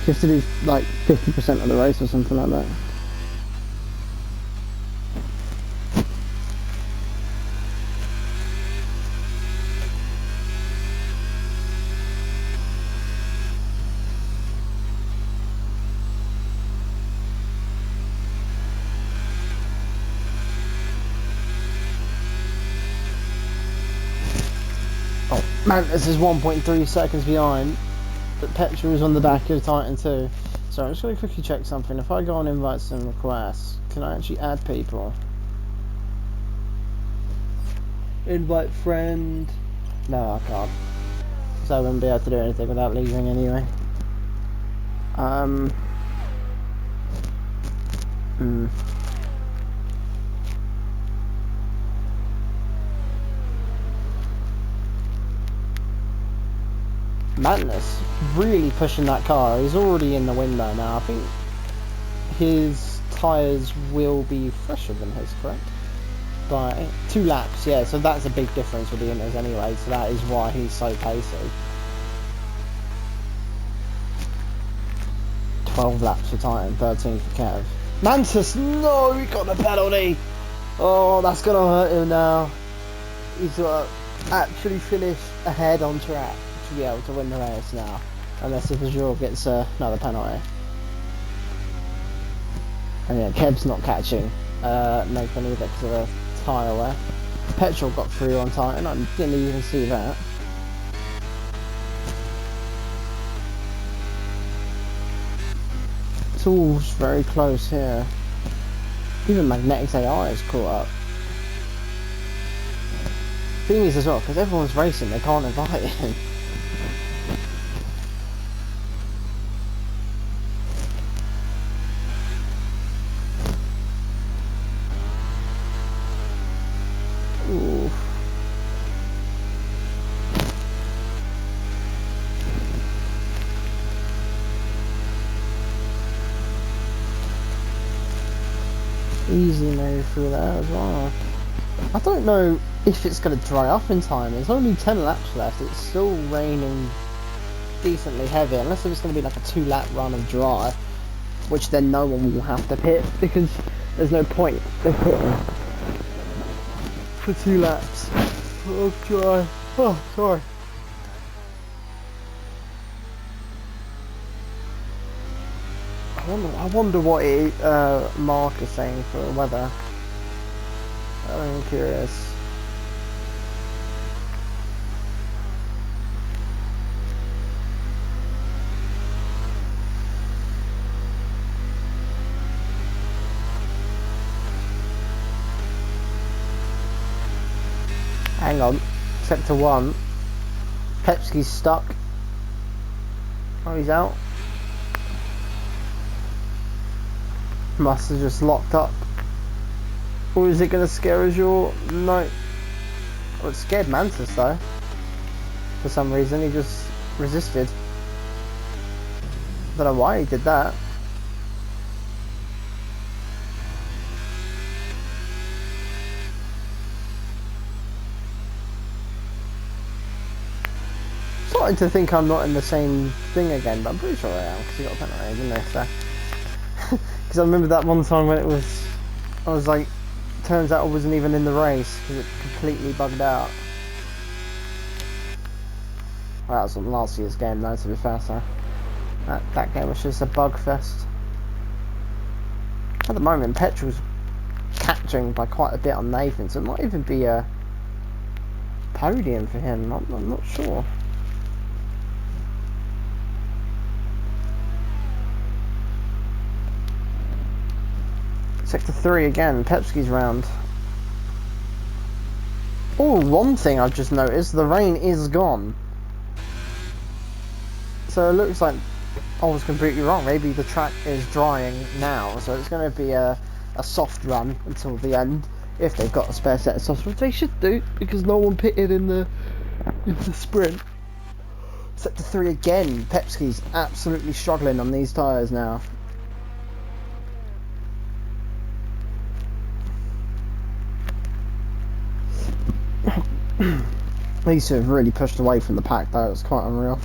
He has to do like 50% of the race or something like that. Oh, Mantis is 1.3 seconds behind, but Petrol is on the back of Titan too. So I'm just going to quickly check something. If I go on invites and requests, can I actually add people? Invite friend. No, I can't. So I wouldn't be able to do anything without leaving anyway. Madness really pushing that car. He's already in the window now. I think his tyres will be fresher than his, correct? By 2 laps, yeah, so that's a big difference with the Inters anyway, so that is why he's so pacey. 12 laps for Titan, 13 for Kev. Mantis, no, he got the penalty! Oh, that's gonna hurt him now. He's got to actually finish ahead on track to be able to win the race now. Unless if Azure gets another penalty. And yeah, Kev's not catching Nathan either because of a tyre wear. Petrol got through on time, and I didn't even see that. It's all very close here. Even Magnetics AI is caught up. Thing is as well, because everyone's racing, they can't invite him. Ooh. Easy move through there as well. I don't know if it's going to dry up in time. There's only 10 laps left. It's still raining decently heavy, unless it's going to be like a 2-lap run of dry, which then no one will have to pit because there's no point in pitting for 2 laps of dry. Oh, sorry. I wonder what Mark is saying for weather. I'm curious. Hang on. Sector 1. Pepski's stuck. Oh, he's out. Must have just locked up. Or is it going to scare Azure? No. Well, it scared Mantis though. For some reason, he just resisted. Don't know why he did that. Starting to think I'm not in the same thing again, but I'm pretty sure I am because he got a penalty, didn't he? So. Because I remember that one time when I was like, turns out I wasn't even in the race because it completely bugged out. Well, that was on last year's game though, to be fair, so that game was just a bug fest. At the moment, Petrol's catching by quite a bit on Nathan, so it might even be a podium for him, I'm not sure. Sector 3 again, Pepski's round. Oh, one thing I've just noticed, the rain is gone. So it looks like I was completely wrong. Maybe the track is drying now, so it's going to be a soft run until the end. If they've got a spare set of softs, which they should do, because no one pitted in the sprint. Sector 3 again, Pepski's absolutely struggling on these tyres now. These two have really pushed away from the pack though, it's quite unreal.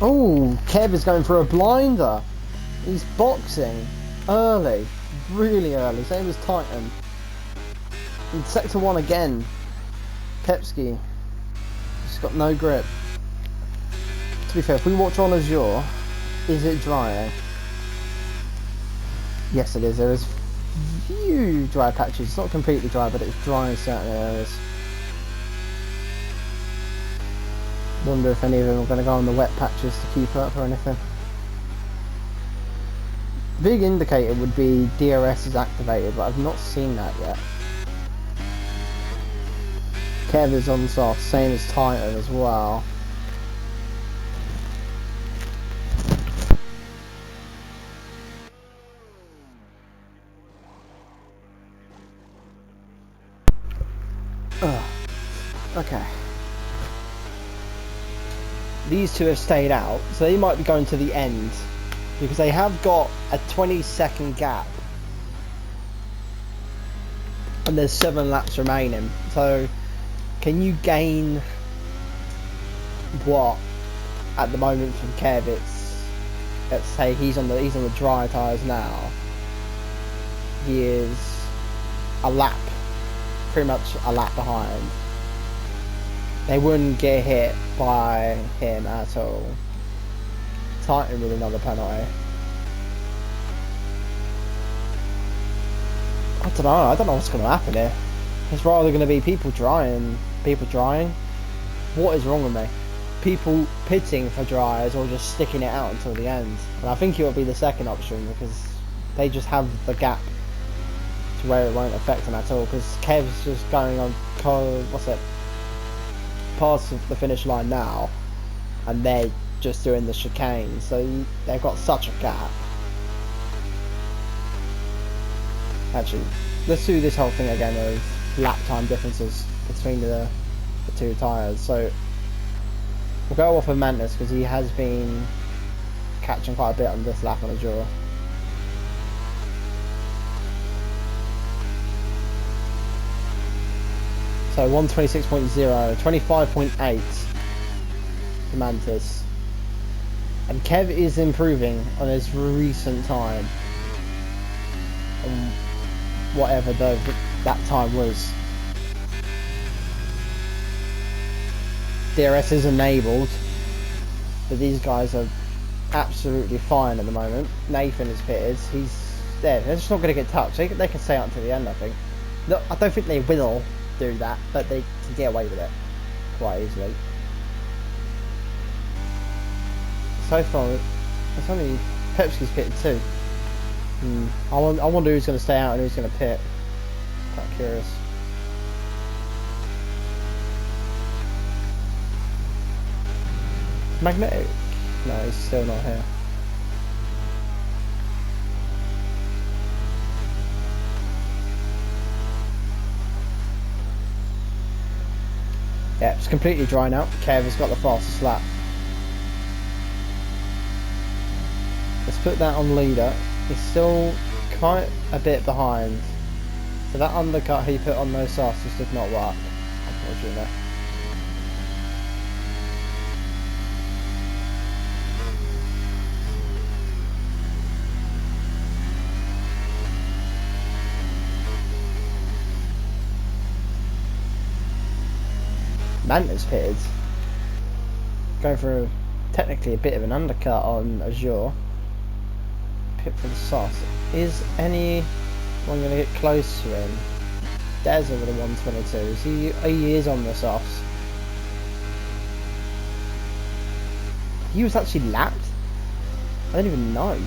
Oh, Kev is going for a blinder. He's boxing early, really early, same as Titan. In Sector 1 again, Pepski, he's got no grip. To be fair, if we watch on Azure, is it drying? Yes it is, there is few dry patches. It's not completely dry, but it's dry in certain areas. Wonder if any of them are going to go on the wet patches to keep up or anything. Big indicator would be DRS is activated, but I've not seen that yet. Kev is on soft, same as Titan as well. Okay. These two have stayed out, so they might be going to the end because they have got a 20-second gap and there's 7 laps remaining. So can you gain what at the moment from Kev? It's, let's say he's on the dry tyres now. He is a lap, pretty much a lap behind, they wouldn't get hit by him at all. Titan with another penalty. I don't know what's going to happen here. It's rather going to be people drying. What is wrong with me? People pitting for dryers or just sticking it out until the end. And I think it will be the second option because they just have the gap to where it won't affect them at all. Because Kev's just going on, past the finish line now, and they're just doing the chicane. So they've got such a gap. Actually, let's do this whole thing again of lap time differences between the two tyres. So we'll go off of Mantis because he has been catching quite a bit on this lap on a draw. So 126.0, 25.8 for Mantis. And Kev is improving on his recent time. And whatever that time was. DRS is enabled, but these guys are absolutely fine at the moment. Nathan is pitted, he's there. They're just not going to get touched. They can stay up to the end, I think. No, I don't think they will do that, but they can get away with it quite easily. So far, it's only Pepsi's pitted too. I wonder who's going to stay out and who's going to pit. Quite curious. Magnetic? No, he's still not here. Yeah, it's completely dry now. Kev has got the fastest lap. Let's put that on leader. He's still quite a bit behind. So that undercut he put on those softs just did not work, unfortunately. Mantis pitted. Going for technically a bit of an undercut on Azure. Pit for the sauce. Is anyone going to get close to him? Des over the 122s. He is on the softs. He was actually lapped? I don't even know.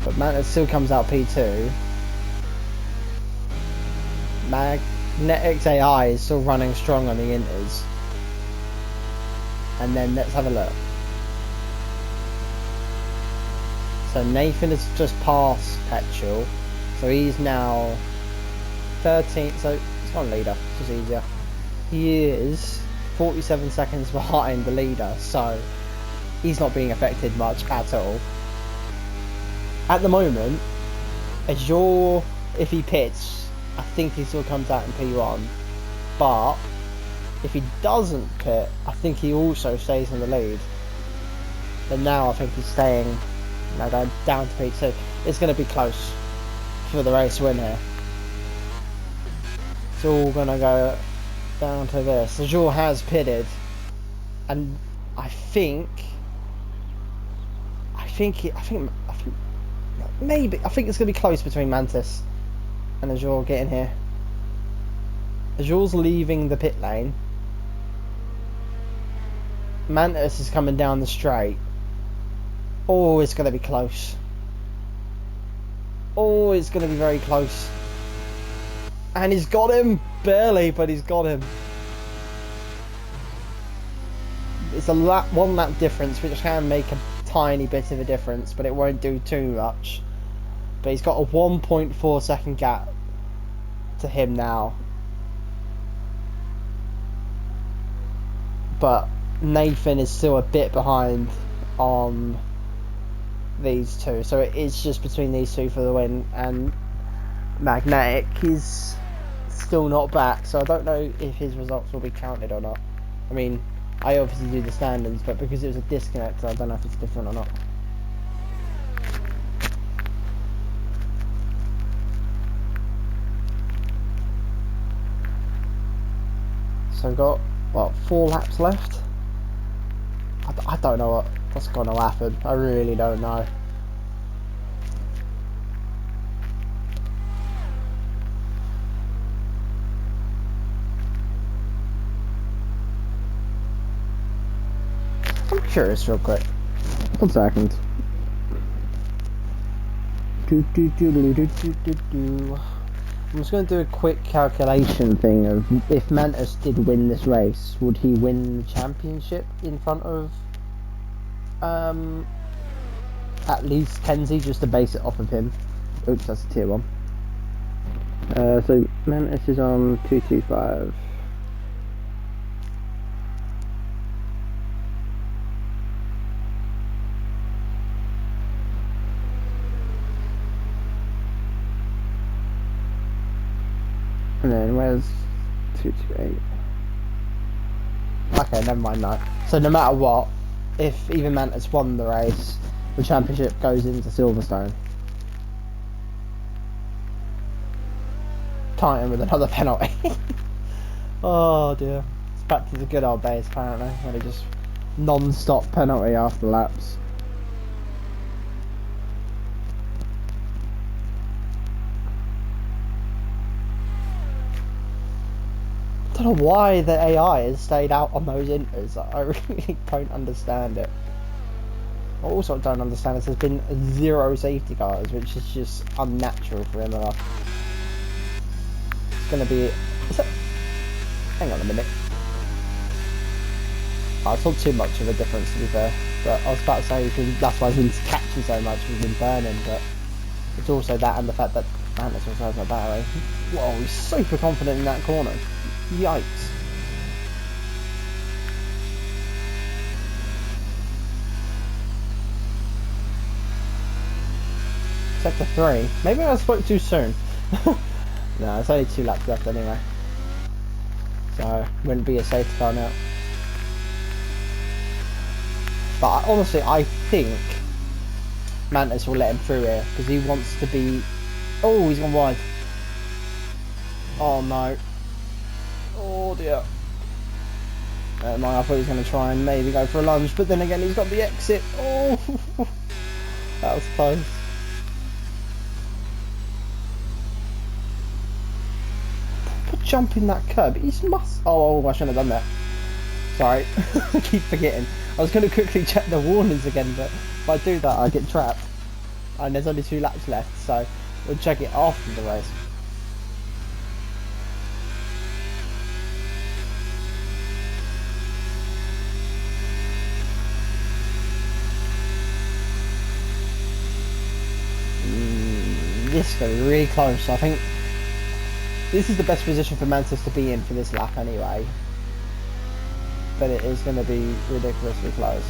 But Mantis still comes out P2. Magnetics AI is still running strong on the inters. And then let's have a look. So Nathan has just passed Petrol. So he's now 13th. So it's not a leader. It's just easier. He is 47 seconds behind the leader. So he's not being affected much at all. At the moment, Azure, if he pits, I think he still comes out in P1. But if he doesn't pit, I think he also stays in the lead. And now I think he's staying, going down to P2. It's going to be close for the race win here. It's all going to go down to this. Azure has pitted, and I think maybe it's going to be close between Mantis and Azure getting here. Azure's leaving the pit lane. Mantis is coming down the straight. Oh, it's going to be close. Oh, it's going to be very close. And he's got him. Barely, but he's got him. It's a one lap difference, which can make a tiny bit of a difference, but it won't do too much. But he's got a 1.4 second gap to him now. But Nathan is still a bit behind on these two, so it is just between these two for the win. And Magnetic is still not back, so I don't know if his results will be counted or not. I mean, I obviously do the standings, but because it was a disconnect, I don't know if it's different or not. So we've got, what, 4 laps left? I don't know what's going to happen. I really don't know. I'm curious real quick. 1 second. I'm just going to do a quick calculation thing of if Mantis did win this race, would he win the championship in front of at least Kenzie, just to base it off of him. Oops, that's a tier 1. So Mantis is on 225. And then where's 228? Okay, never mind that. So no matter what, if even Mantis won the race, the championship goes into Silverstone. Titan with another penalty. Oh dear. It's back to the good old days apparently, where they just non-stop penalty after laps. I don't know why the AI has stayed out on those inters. I really don't understand it. What I also don't understand is there's been 0 safety cars, which is just unnatural for Imola. It's going to be... Hang on a minute. Oh, it's not too much of a difference to be fair. But I was about to say that's why I've been catching so much, we've been burning, but it's also that and the fact that Mantis also has my battery. Whoa, he's super confident in that corner. Yikes. Sector 3. Maybe I spoke too soon. No, it's only 2 laps left anyway. So, wouldn't be a safety car now. But honestly, I think Mantis will let him through here because he wants to be... Oh, he's gone wide. Oh no. Oh dear. I thought he was going to try and maybe go for a lunge, but then again he's got the exit. Oh, that was close. Proper jump in that curb. He's must. Oh, I shouldn't have done that. Sorry, I keep forgetting. I was going to quickly check the warnings again, but if I do that, I get trapped. And there's only 2 laps left, so we'll check it after the race. This is going to be really close. I think this is the best position for Mantis to be in for this lap anyway. But it is going to be ridiculously close.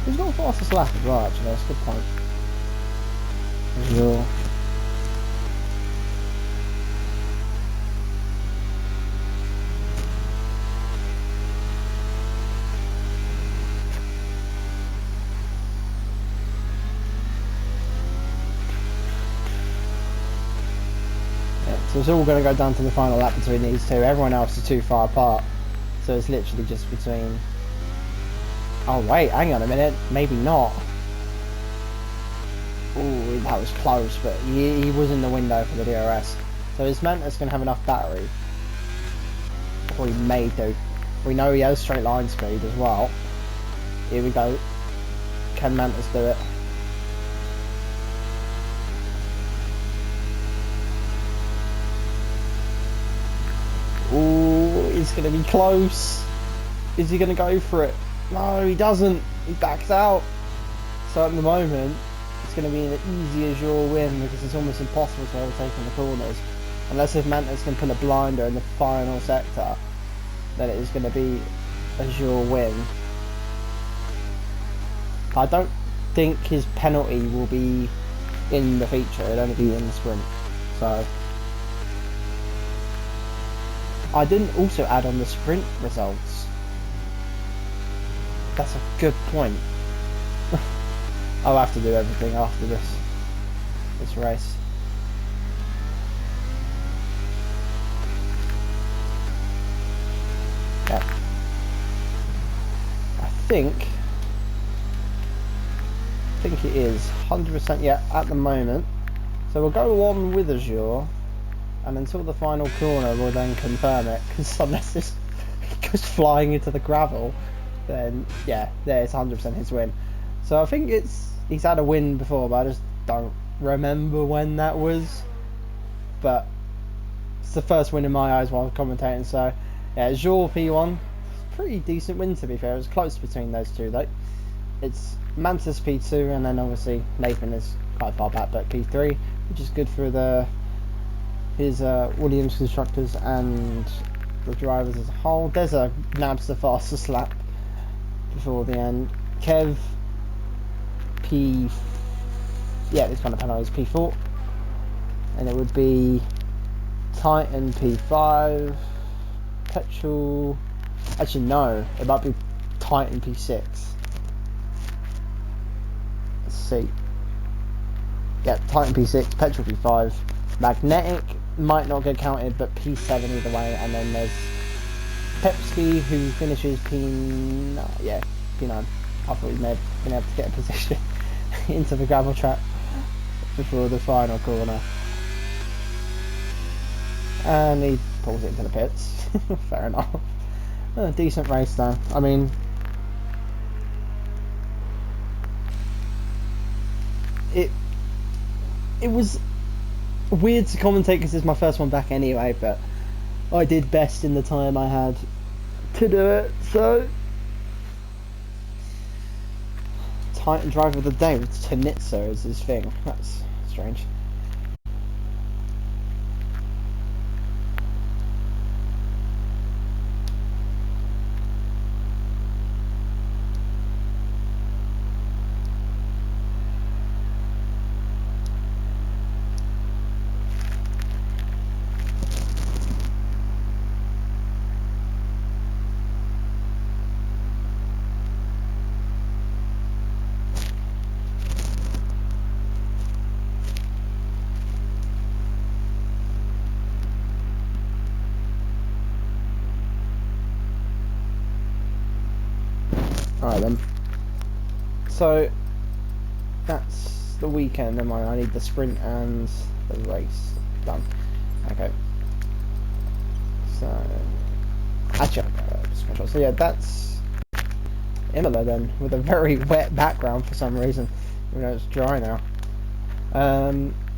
He's got the fastest lap as well, actually. That's a good point. Sure. So it's all going to go down to the final lap between these two. Everyone else is too far apart. So it's literally just between... Oh wait, hang on a minute. Maybe not. Ooh, that was close, but he was in the window for the DRS. So is Mantis going to have enough battery? Or he may do. We know he has straight line speed as well. Here we go. Can Mantis do it? Ooh, it's going to be close. Is he going to go for it? No, he doesn't. He backs out. So at the moment, it's going to be an easy as your win because it's almost impossible to overtake in the corners. Unless if Mantis can pull a blinder in the final sector, then it is going to be as your win. I don't think his penalty will be in the feature. It'll only be in the sprint. So... I didn't also add on the sprint results. That's a good point. I'll have to do everything after this race. Yeah. I think it is 100%, yeah, at the moment. So we'll go on with Azure, and until the final corner we'll then confirm it, because unless this goes flying into the gravel, then yeah, there it's 100% his win. So I think he's had a win before, but I just don't remember when that was. But it's the first win in my eyes while commentating, so yeah, Azure P1, pretty decent win to be fair. It was close between those two though. It's Mantis P2, and then obviously Nathan is quite far back, but P3, which is good for his Williams constructors and the drivers as a whole. There's a nabs the fastest lap before the end. Kev P, yeah, this kind of penalty is P4, and it would be Titan P5, Petrol. Actually, no, it might be Titan P6. Let's see. Yeah, Titan P6, Petrol P5, Magnetic might not get counted, but P7 either way, and then there's Pepsi who finishes P9. Yeah, P9. I thought he may have been able to get a position into the gravel trap before the final corner, and he pulls it into the pits. Fair enough. A decent race though. I mean, it was weird to commentate because it's my first one back anyway, but I did best in the time I had to do it. So Titan driver of the day with Tanitsa is his thing. That's strange. Alright then. So that's the weekend. Am I need the sprint and the race done. Okay. So actually, so yeah, that's Imola then, with a very wet background for some reason. Even though it's dry now.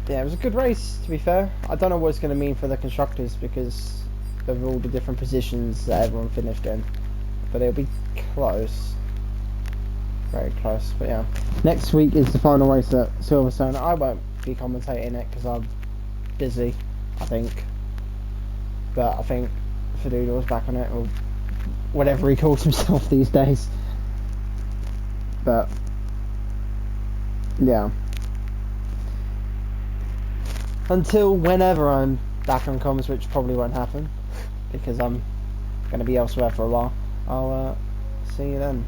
Yeah, it was a good race to be fair. I don't know what it's going to mean for the constructors because of all the different positions that everyone finished in, but it'll be close. Very close, but yeah. Next week is the final race at Silverstone. I won't be commentating it because I'm busy, I think. But I think Fadoodle's back on it, or whatever he calls himself these days. But yeah. Until whenever I'm back on comms, which probably won't happen because I'm going to be elsewhere for a while. I'll see you then.